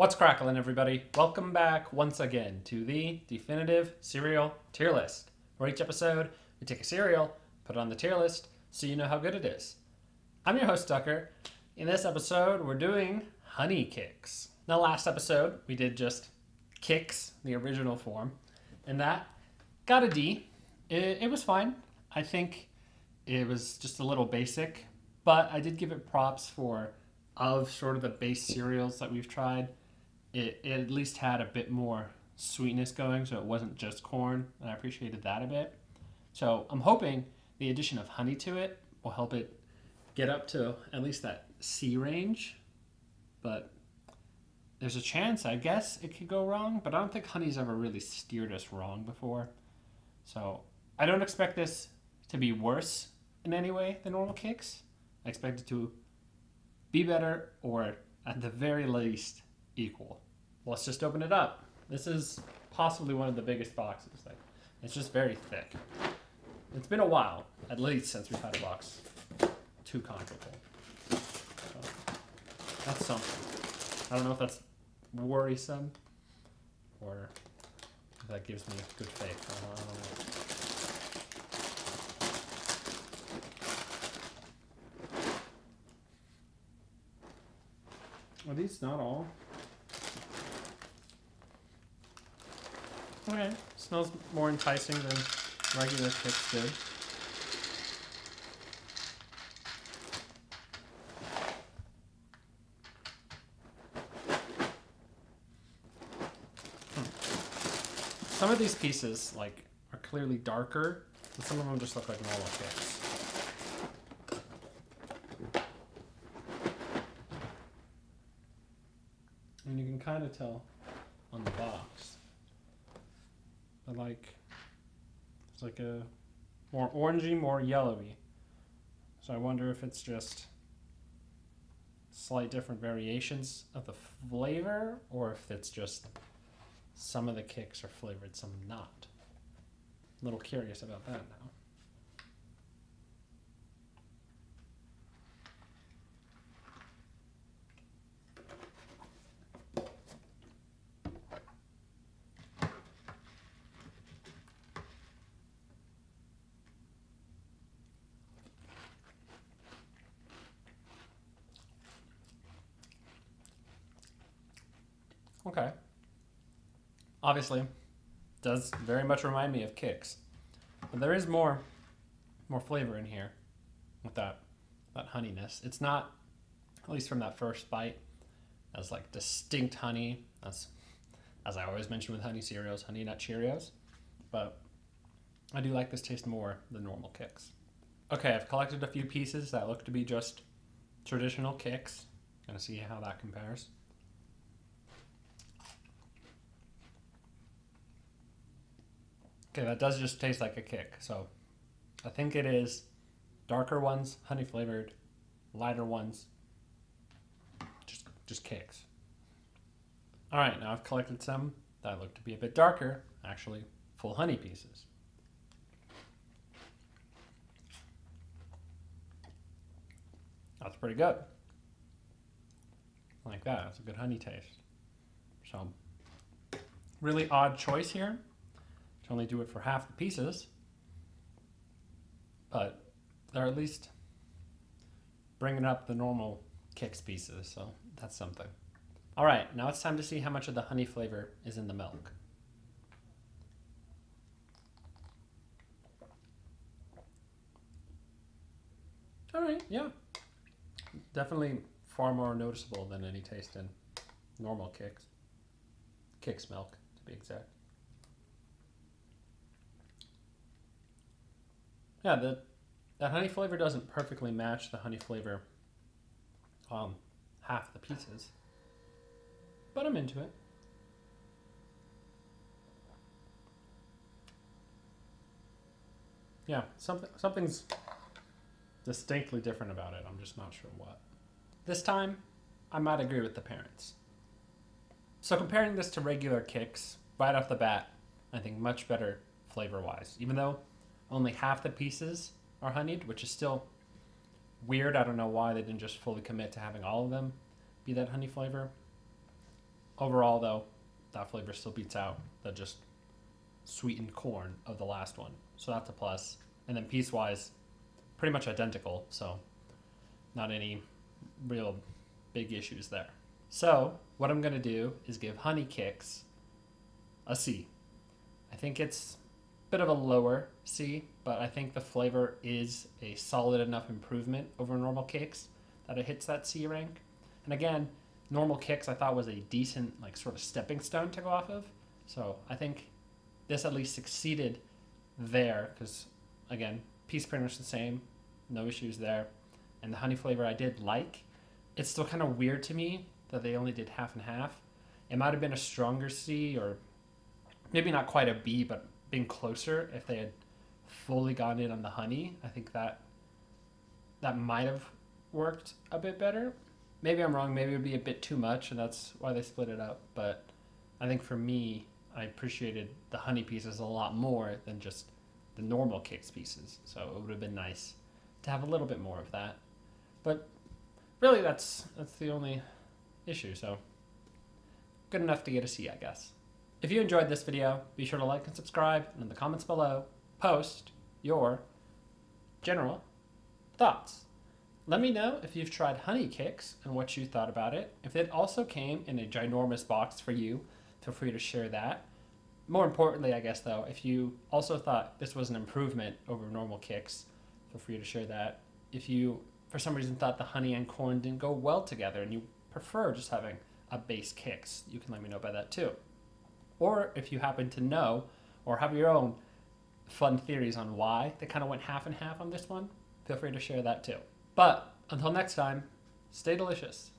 What's cracklin', everybody? Welcome back once again to the definitive cereal tier list, where each episode we take a cereal, put it on the tier list, so you know how good it is. I'm your host, Tucker. In this episode, we're doing Honey Kix. Now, last episode, we did just Kix, the original form, and that got a D. It was fine. I think it was just a little basic, but I did give it props for, of sort of the base cereals that we've tried, it at least had a bit more sweetness going, so it wasn't just corn, and I appreciated that a bit. So I'm hoping the addition of honey to it will help it get up to at least that C range, but there's a chance, I guess, it could go wrong, but I don't think honey's ever really steered us wrong before. So I don't expect this to be worse in any way than normal Kix. I expect it to be better, or at the very least, equal. Let's just open it up. This is possibly one of the biggest boxes. It's just very thick. It's been a while, at least, since we've had a box too comfortable. So, that's something. I don't know if that's worrisome or if that gives me good faith. I don't know. Are these not all? Okay, smells more enticing than regular Kix did. Some of these pieces, are clearly darker, and some of them just look like normal Kix. And you can kind of tell on the box. But it's like a more orangey, more yellowy. So I wonder if it's just slight different variations of the flavor, or if it's just some of the Kix are flavored, some not. A little curious about that now. Okay. Obviously, does very much remind me of Kix, but there is more flavor in here with that honeyness. It's not, at least from that first bite, as distinct honey. That's, as I always mention with honey cereals, Honey Nut Cheerios, but I do like this taste more than normal Kix. Okay, I've collected a few pieces that look to be just traditional Kix. Gonna see how that compares. Okay, that does just taste like a Kick. So I think it is darker ones, honey flavored, lighter ones, just Kix. All right, now I've collected some that look to be a bit darker, actually full honey pieces. That's pretty good. Like that, it's a good honey taste. So really odd choice here. Only do it for half the pieces, but they're at least bringing up the normal Kix pieces, so that's something. All right, now it's time to see how much of the honey flavor is in the milk. All right, yeah. Definitely far more noticeable than any taste in normal Kix. Kix milk, to be exact. Yeah, that honey flavor doesn't perfectly match the honey flavor on half the pieces, but I'm into it. Yeah, something's distinctly different about it. I'm just not sure what. This time, I might agree with the parents. So comparing this to regular Kix, right off the bat, I think much better flavor-wise, even though only half the pieces are honeyed, which is still weird. I don't know why they didn't just fully commit to having all of them be that honey flavor. Overall, though, that flavor still beats out the just sweetened corn of the last one. So that's a plus. And then piece-wise, pretty much identical. So not any real big issues there. So what I'm going to do is give Honey Kicks a C. I think it's a bit of a lower C, but I think the flavor is a solid enough improvement over normal Kicks that it hits that C rank. And again, normal Kicks I thought was a decent like sort of stepping stone to go off of. So I think this at least succeeded there because, again, piece pretty much the same, no issues there. And the honey flavor I did like. It's still kind of weird to me that they only did half and half. It might have been a stronger C, or maybe not quite a B, but being closer if they had fully gone in on the honey. I think that might have worked a bit better. Maybe I'm wrong. Maybe it would be a bit too much, and that's why they split it up. But I think for me, I appreciated the honey pieces a lot more than just the normal Kicks pieces. So it would have been nice to have a little bit more of that. But really, that's the only issue. So good enough to get a C, I guess. If you enjoyed this video, be sure to like and subscribe, and in the comments below, post your general thoughts. Let me know if you've tried Honey Kicks and what you thought about it. If it also came in a ginormous box for you, feel free to share that. More importantly, I guess, though, if you also thought this was an improvement over normal Kicks, feel free to share that. If you, for some reason, thought the honey and corn didn't go well together and you prefer just having a base Kicks, you can let me know about that too. Or if you happen to know or have your own fun theories on why they kind of went half and half on this one, feel free to share that too. But until next time, stay delicious.